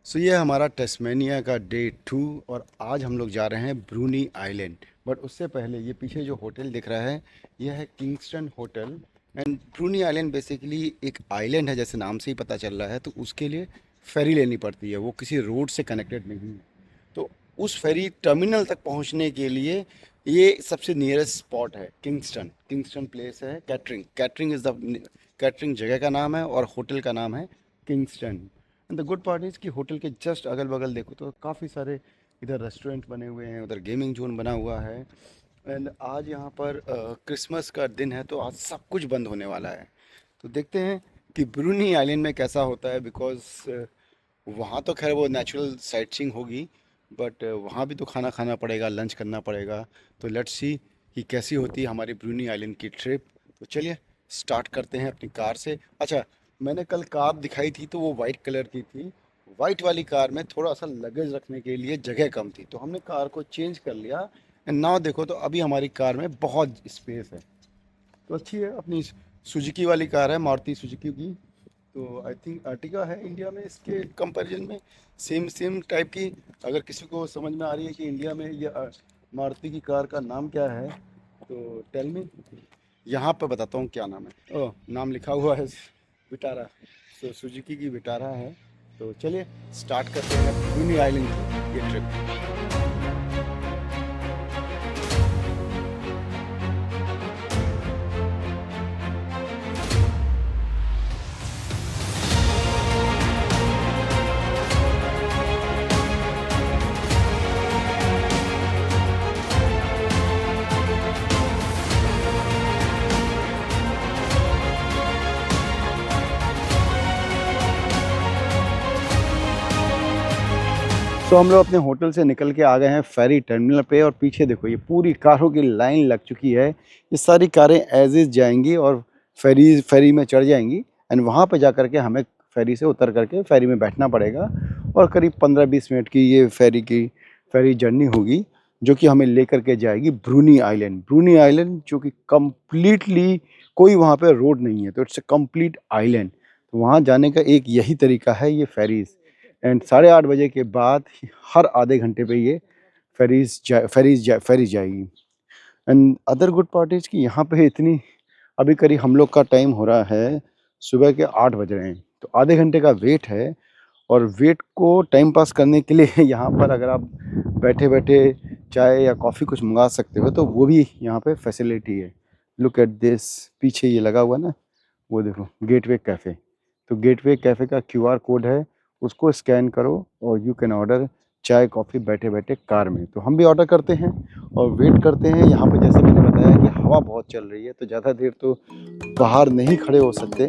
ये हमारा टेस्मेनिया का डे 2 और आज हम लोग जा रहे हैं ब्रूनी आइलैंड। बट उससे पहले ये पीछे जो होटल दिख रहा है यह है Kingston hotel. And Bruny island basically एक आइलैंड है, जैसे नाम से ही पता चल रहा है। तो उसके लिए फेरी लेनी पड़ती है, वो किसी रोड से कनेक्टेड नहीं है। तो उस फेरी टर्मिनल तक पहुंचने के लिए ये सबसे नियरेस्ट स्पॉट है किंगस्टन। किंगस्टन प्लेस है। Catering catering is the catering जगह का नाम है और होटल का नाम है Kingston. And the good part is कि होटल के जस्ट अगल बगल देखो तो काफ़ी सारे इधर रेस्टोरेंट बने हुए हैं, उधर गेमिंग जोन बना हुआ है। एंड आज यहाँ पर क्रिसमस का दिन है, तो आज सब कुछ बंद होने वाला है। तो देखते हैं कि ब्रूनी आइलैंड में कैसा होता है। बिकॉज वहाँ तो खैर वो नेचुरल साइट सीइंग होगी, बट वहाँ भी तो खाना खाना पड़ेगा, लंच करना पड़ेगा। तो लेट्स सी कि कैसी होती है हमारी ब्रूनी आइलैंड की ट्रिप। तो चलिए स्टार्ट करते हैं अपनी कार से। अच्छा, मैंने कल कार दिखाई थी तो वो वाइट कलर की थी। वाइट वाली कार में थोड़ा सा लगेज रखने के लिए जगह कम थी, तो हमने कार को चेंज कर लिया। एंड नाउ देखो तो अभी हमारी कार में बहुत स्पेस है। तो अच्छी है। अपनी सुजुकी वाली कार है, मारुति सुजुकी की। तो आई थिंक अर्टिगा है इंडिया में इसके कंपैरिजन में सेम सेम टाइप की। अगर किसी को समझ में आ रही है कि इंडिया में ये मारुति की कार का नाम क्या है तो टेल मी। यहाँ पे बताता हूँ क्या नाम है। ओह, नाम लिखा हुआ है विटारा। तो सुजुकी की विटारा है। तो चलिए स्टार्ट करते हैं ब्रूनी आइलैंड की ये ट्रिप। हम लोग अपने होटल से निकल के आ गए हैं फेरी टर्मिनल पे, और पीछे देखो ये पूरी कारों की लाइन लग चुकी है। ये सारी कारें एज इज जाएंगी और फेरी में चढ़ जाएंगी। एंड वहाँ पे जा करके हमें फेरी से उतर करके फेरी में बैठना पड़ेगा। और करीब 15-20 मिनट की ये फेरी जर्नी होगी, जो कि हमें लेकर के जाएगी ब्रूनी आइलैंड। ब्रूनी आइलैंड जो कि कम्प्लीटली कोई वहाँ पे रोड नहीं है, तो इट्स अ कम्प्लीट आइलैंड। तो वहाँ जाने का एक यही तरीका है, ये फेरीज। एंड 8:30 बजे के बाद हर आधे घंटे पे ये फेरीज जाएगी। And other good part is कि यहाँ पे इतनी अभी करीब हम लोग का टाइम हो रहा है, सुबह के 8 बज रहे हैं। तो आधे घंटे का वेट है। और वेट को टाइम पास करने के लिए यहाँ पर अगर आप बैठे बैठे चाय या कॉफ़ी कुछ मंगा सकते हो तो वो भी यहाँ पे फैसिलिटी है। लुक एट दिस, पीछे ये लगा हुआ ना, वो देखो गेटवे कैफ़े। तो गेटवे कैफ़े का क्यूआर कोड है, उसको स्कैन करो और यू कैन ऑर्डर चाय कॉफ़ी बैठे बैठे कार में। तो हम भी ऑर्डर करते हैं और वेट करते हैं। यहाँ पे जैसे मैंने बताया कि हवा बहुत चल रही है, तो ज़्यादा देर तो बाहर नहीं खड़े हो सकते।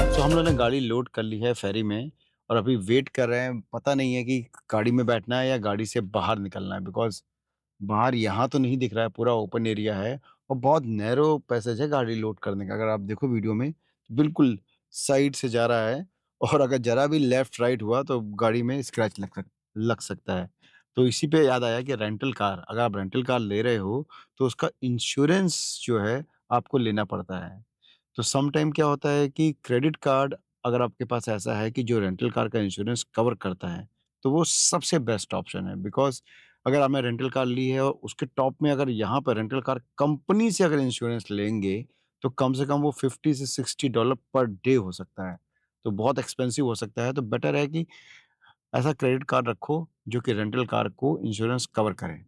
तो हम लोगों ने गाड़ी लोड कर ली है फेरी में, और अभी वेट कर रहे हैं। पता नहीं है कि गाड़ी में बैठना है या गाड़ी से बाहर निकलना है। बिकॉज बाहर यहाँ तो नहीं दिख रहा है, पूरा ओपन एरिया है और बहुत नैरो पैसेज है गाड़ी लोड करने का। अगर आप देखो वीडियो में तो बिल्कुल साइड से जा रहा है, और अगर जरा भी लेफ्ट राइट हुआ तो गाड़ी में स्क्रैच लग सकता है। तो इसी पे याद आया कि रेंटल कार, अगर आप रेंटल कार ले रहे हो तो उसका इंश्योरेंस जो है आपको लेना पड़ता है। तो सम टाइम क्या होता है कि क्रेडिट कार्ड अगर आपके पास ऐसा है कि जो रेंटल कार का इंश्योरेंस कवर करता है, तो वो सबसे बेस्ट ऑप्शन है। बिकॉज़ अगर आपने रेंटल कार ली है और उसके टॉप में अगर यहाँ पर रेंटल कार कंपनी से अगर इंश्योरेंस लेंगे, तो कम से कम वो $50 से $60 पर डे हो सकता है। तो बहुत एक्सपेंसिव हो सकता है, तो बेटर है कि ऐसा क्रेडिट कार्ड रखो जो कि रेंटल कार को इंश्योरेंस कवर करे।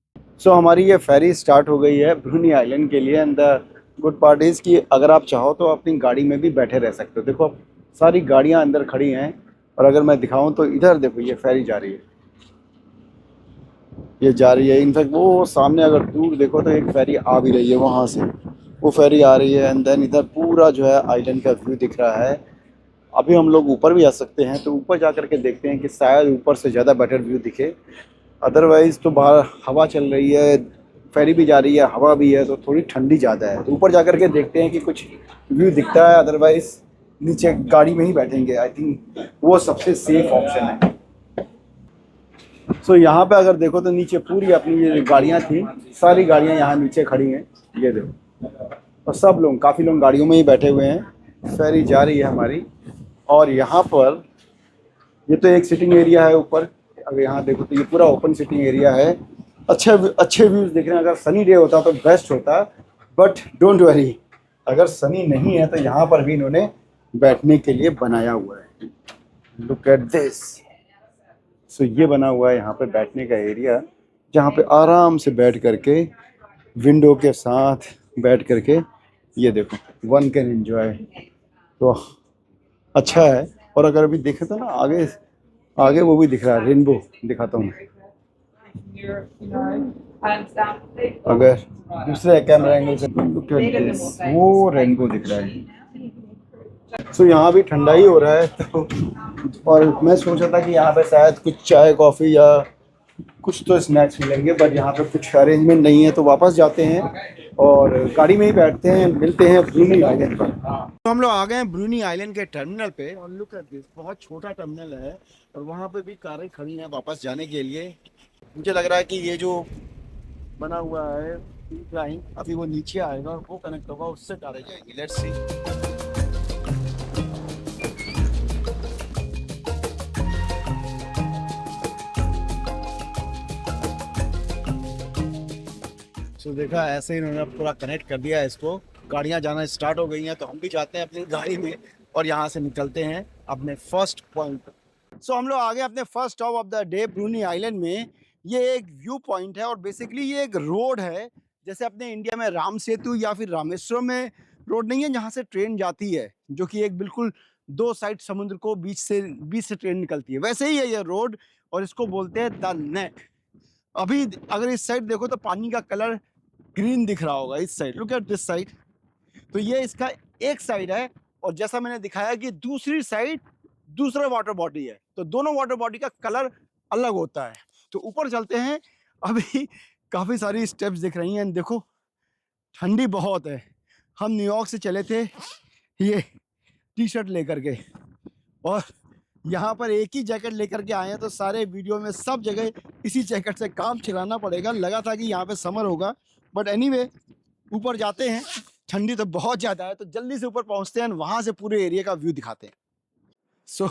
हमारी ये फेरी स्टार्ट हो गई है ब्रूनी आइलैंड के लिए। And the good part is कि अगर आप चाहो तो अपनी गाड़ी में भी बैठे रह सकते हो। देखो सारी गाड़ियाँ अंदर खड़ी हैं, और अगर मैं दिखाऊं तो इधर देखो ये फेरी जा रही है, ये जा रही है। इनफैक्ट वो सामने अगर दूर देखो तो एक फेरी आ भी रही है वहाँ से, वो फेरी आ रही है। एंड देन इधर पूरा जो है आइलैंड का व्यू दिख रहा है। अभी हम लोग ऊपर भी आ सकते हैं, तो ऊपर जा करके देखते हैं कि शायद ऊपर से ज़्यादा बेटर व्यू दिखे। अदरवाइज़ तो बाहर हवा चल रही है, फेरी भी जा रही है, हवा भी है, तो थोड़ी ठंडी ज़्यादा है। तो ऊपर जा कर के देखते हैं कि कुछ व्यू दिखता है। अदरवाइज़ नीचे गाड़ी में ही बैठेंगे। आई थिंक वो सबसे सेफ ऑप्शन है। सो यहाँ पे अगर देखो तो नीचे पूरी अपनी ये गाड़ियाँ थी, सारी गाड़ियाँ यहाँ नीचे खड़ी हैं, ये देखो। और सब लोग, काफ़ी लोग गाड़ियों में ही बैठे हुए हैं। फेरी जा रही है हमारी। और यहाँ पर ये तो एक सिटिंग एरिया है ऊपर। अगर यहाँ देखो तो ये पूरा ओपन सिटिंग एरिया है। अच्छे अच्छे व्यूज़ दिख रहे हैं। अगर सनी डे होता तो बेस्ट होता, बट डोंट वरी, अगर सनी नहीं है तो यहाँ पर भी इन्होंने बैठने के लिए बनाया हुआ है। Look at this. सो ये बना हुआ है यहाँ पे बैठने का एरिया, जहाँ पे आराम से बैठ करके, विंडो के साथ बैठ करके, ये देखो, वन कैन एंजॉय। तो अच्छा है। और अगर अभी देखे तो ना आगे आगे वो भी दिख रहा है, रेनबो दिखाता हूँ। अगर दूसरे कैमरा एंगल से look at this, वो रेनबो दिख रहा है। सो यहाँ भी ठंडा ही हो रहा है तो, और मैं सोचा था कि यहाँ पे शायद कुछ चाय कॉफ़ी या कुछ तो स्नैक्स मिलेंगे, बट यहाँ पे कुछ अरेंजमेंट नहीं है। तो वापस जाते हैं और गाड़ी में ही बैठते हैं, मिलते हैं ब्रूनी आइलैंड पर। तो हम लोग आ गए हैं ब्रूनी आइलैंड के टर्मिनल पे, और लुक एट दिस, बहुत छोटा टर्मिनल है और वहाँ पे भी कारें खड़ी हैं वापस जाने के लिए। मुझे लग रहा है कि ये जो बना हुआ है लाइन, अभी वो नीचे आएगा और वो कनेक्ट होगा, उससे कारें जाएंगी। Let's see. सो देखा, ऐसे ही इन्होंने पूरा कनेक्ट कर दिया है इसको। गाड़ियाँ जाना स्टार्ट हो गई हैं, तो हम भी जाते हैं अपनी गाड़ी में और यहाँ से निकलते हैं अपने फर्स्ट पॉइंट। सो हम लोग आ गए अपने first stop of the day Bruny island में। ये एक व्यू पॉइंट है और बेसिकली ये एक रोड है। जैसे अपने इंडिया में राम सेतु या फिर रामेश्वरम में रोड नहीं है जहाँ से ट्रेन जाती है, जो कि एक बिल्कुल दो साइड समुद्र को बीच से ट्रेन निकलती है, वैसे ही है ये रोड। और इसको बोलते हैं द नेक। अभी अगर इस साइड देखो तो पानी का कलर ग्रीन दिख रहा होगा, इस side, look at this side. तो ये इसका एक साइड है। और जैसा मैंने दिखाया कि दूसरी साइड दूसरा वाटर बॉडी है, तो दोनों वाटर बॉडी का कलर अलग होता है। तो ऊपर चलते हैं। अभी काफ़ी सारी स्टेप्स दिख रही हैं। देखो, ठंडी बहुत है। हम न्यूयॉर्क से चले थे ये टी शर्ट लेकर के, और यहाँ पर एक ही जैकेट लेकर के आए हैं। तो सारे वीडियो में सब जगह इसी जैकेट से काम चलाना पड़ेगा। लगा था कि यहाँ पे समर होगा, बट एनीवे ऊपर जाते हैं। ठंडी तो बहुत ज़्यादा है, तो जल्दी से ऊपर पहुँचते हैं, वहाँ से पूरे एरिया का व्यू दिखाते हैं। सो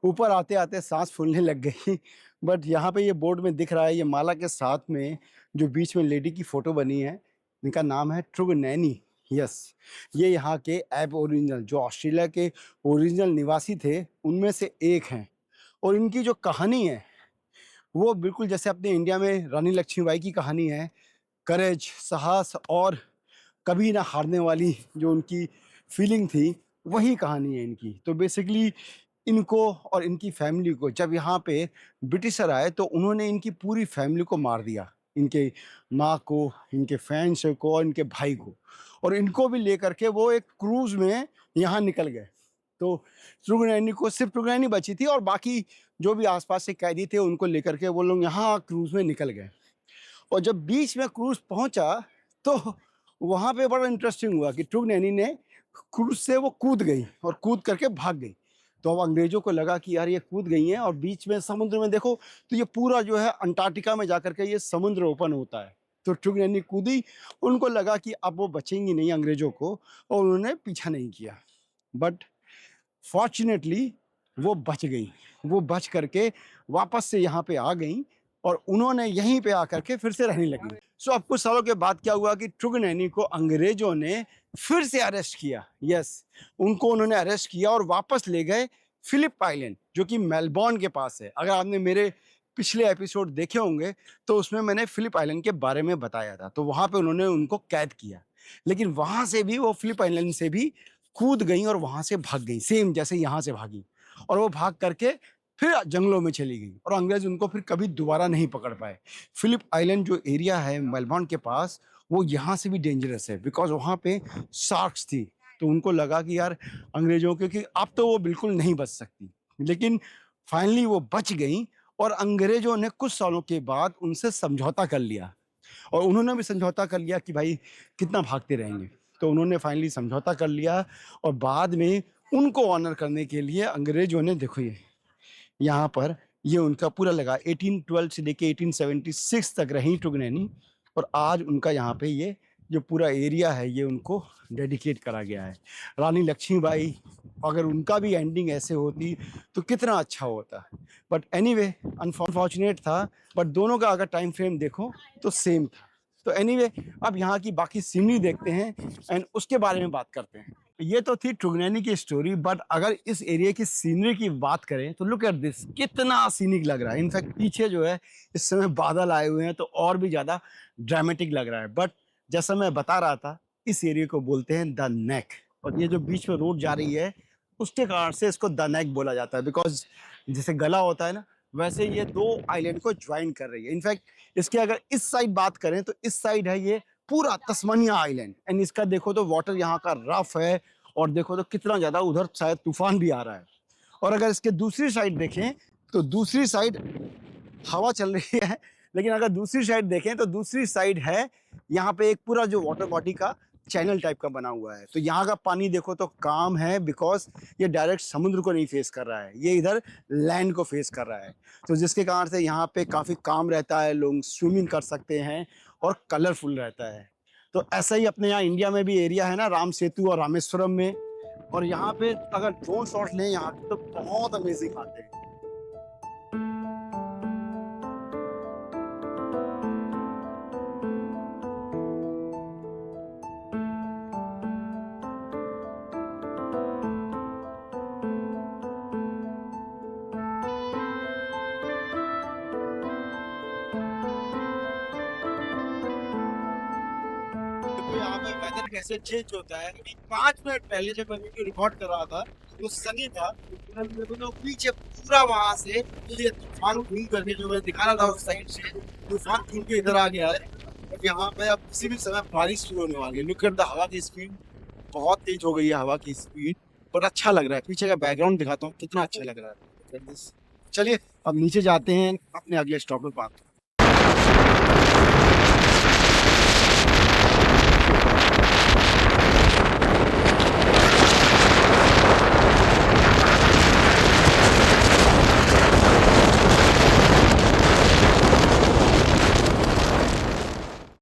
ऊपर आते आते सांस फूलने लग गई। बट यहाँ पे ये बोर्ड में दिख रहा है, ये माला के साथ में जो बीच में लेडी की फ़ोटो बनी है, इनका नाम है ट्रुगनैनी। यस, ये यहाँ के एब ओरिजिनल, जो ऑस्ट्रेलिया के ओरिजिनल निवासी थे, उनमें से एक हैं। और इनकी जो कहानी है वो बिल्कुल जैसे अपने इंडिया में रानी लक्ष्मीबाई की कहानी है। करेज, साहस और कभी ना हारने वाली जो उनकी फीलिंग थी, वही कहानी है इनकी। तो बेसिकली इनको और इनकी फैमिली को जब यहाँ पे ब्रिटिशर आए तो उन्होंने इनकी पूरी फैमिली को मार दिया। इनके माँ को, इनके फैंस को और इनके भाई को। और इनको भी लेकर के वो एक क्रूज़ में यहाँ निकल गए। तो ट्रुगनैनी को सिर्फ ट्रुगनैनी बची थी, और बाकी जो भी आसपास से कैदी थे उनको लेकर के वो लोग यहाँ क्रूज़ में निकल गए। और जब बीच में क्रूज़ पहुंचा तो वहाँ पे बड़ा इंटरेस्टिंग हुआ कि ट्रुगनैनी ने क्रूज़ से वो कूद गई और कूद करके भाग गई। तो अब अंग्रेज़ों को लगा कि यार ये कूद गई हैं, और बीच में समुद्र में देखो तो ये पूरा जो है अंटार्कटिका में जाकर के ये समुद्र ओपन होता है। तो ट्रुगनैनी कूदी, उनको लगा कि अब वो बचेंगी नहीं अंग्रेज़ों को, और उन्होंने पीछा नहीं किया। बट फॉर्च्यूनेटली वो बच गई। वो बच करके वापस से यहाँ पे आ गई और उन्होंने यहीं पे आकर के फिर से रहने लगी। सो अब कुछ सालों के बाद क्या हुआ कि ट्रुगनैनी को अंग्रेजों ने फिर से अरेस्ट किया। यस, उनको उन्होंने अरेस्ट किया और वापस ले गए फिलिप आइलैंड, जो कि मेलबॉर्न के पास है। अगर आपने मेरे पिछले एपिसोड देखे होंगे तो उसमें मैंने फिलिप आइलैंड के बारे में बताया था। तो वहाँ पे उन्होंने उनको कैद किया, लेकिन वहाँ से भी वो फिलिप आइलैंड से भी कूद गई और वहाँ से भाग गई, सेम जैसे यहाँ से भागी। और वो भाग करके फिर जंगलों में चली गई, और अंग्रेज उनको फिर कभी दोबारा नहीं पकड़ पाए। फिलिप आइलैंड जो एरिया है मेलबॉर्न के पास, वो यहाँ से भी डेंजरस है, बिकॉज वहाँ पे शार्क्स थी। तो उनको लगा कि यार अंग्रेजों के कि अब तो वो बिल्कुल नहीं बच सकती, लेकिन फाइनली वो बच गई। और अंग्रेजों ने कुछ सालों के बाद उनसे समझौता कर लिया, और उन्होंने भी समझौता कर लिया कि भाई कितना भागते रहेंगे। तो उन्होंने फाइनली समझौता कर लिया, और बाद में उनको ऑनर करने के लिए अंग्रेजों ने, देखो ये यहाँ पर ये उनका पूरा लगा 1812 से लेके 1876 तक रही ट्रुगनेनी, और आज उनका यहाँ पे ये जो पूरा एरिया है ये उनको डेडिकेट करा गया है। रानी लक्ष्मीबाई, अगर उनका भी एंडिंग ऐसे होती तो कितना अच्छा होता। बट एनीवे अनफॉर्चुनेट था, बट दोनों का अगर टाइम फ्रेम देखो तो सेम था। तो एनीवे अब यहाँ की बाकी सीनरी देखते हैं एंड उसके बारे में बात करते हैं। ये तो थी ट्रुगनेनी की स्टोरी, बट अगर इस एरिया की सीनरी की बात करें तो लुक एट दिस, कितना सीनिक लग रहा है। इनफैक्ट पीछे जो है इस समय बादल आए हुए हैं तो और भी ज़्यादा ड्रामेटिक लग रहा है। बट जैसा मैं बता रहा था, इस एरिया को बोलते हैं द नेक, और ये जो बीच में रोड जा रही है उसके कारण से इसको द नेक बोला जाता है, बिकॉज जैसे गला होता है ना, वैसे ये दो आइलैंड को ज्वाइन कर रही है। इनफैक्ट इसके अगर इस साइड बात करें तो इस साइड है ये पूरा तस्मानिया आइलैंड, एंड इसका देखो तो वाटर यहाँ का रफ है, और देखो तो कितना ज्यादा उधर शायद तूफान भी आ रहा है। और अगर इसके दूसरी साइड देखें तो दूसरी साइड हवा चल रही है, लेकिन अगर दूसरी साइड देखें तो दूसरी साइड है यहाँ पे एक पूरा जो वाटर बॉडी का चैनल टाइप का बना हुआ है। तो यहाँ का पानी देखो तो काम है, बिकॉज ये डायरेक्ट समुद्र को नहीं फेस कर रहा है, ये इधर लैंड को फेस कर रहा है। तो जिसके कारण से यहाँ पे काफ़ी काम रहता है, लोग स्विमिंग कर सकते हैं और कलरफुल रहता है। तो ऐसा ही अपने यहाँ इंडिया में भी एरिया है ना, राम सेतु और रामेश्वरम में, और यहाँ पे अगर ड्रोन शॉट लें यहाँ तो बहुत अमेजिंग आते हैं। तो यहाँ पे वेदर कैसे चेंज होता है। अभी 5 मिनट पहले जब मैं वीडियो रिकॉर्ड कर रहा था तो सनी था, तो पीछे पूरा वहां से ये तूफान घूम करके जो मैं दिखा रहा था उस साइड से तूफान घूम के इधर आ गया है। और यहाँ पे अब किसी भी समय बारिश शुरू होने वाली है। लुक एट द हवा की स्पीड, बहुत तेज हो गई है हवा की स्पीड, पर अच्छा लग रहा है। पीछे का बैकग्राउंड दिखाता हूँ कितना अच्छा लग रहा है। चलिए अब नीचे जाते हैं अपने अगले स्टॉप पे बात।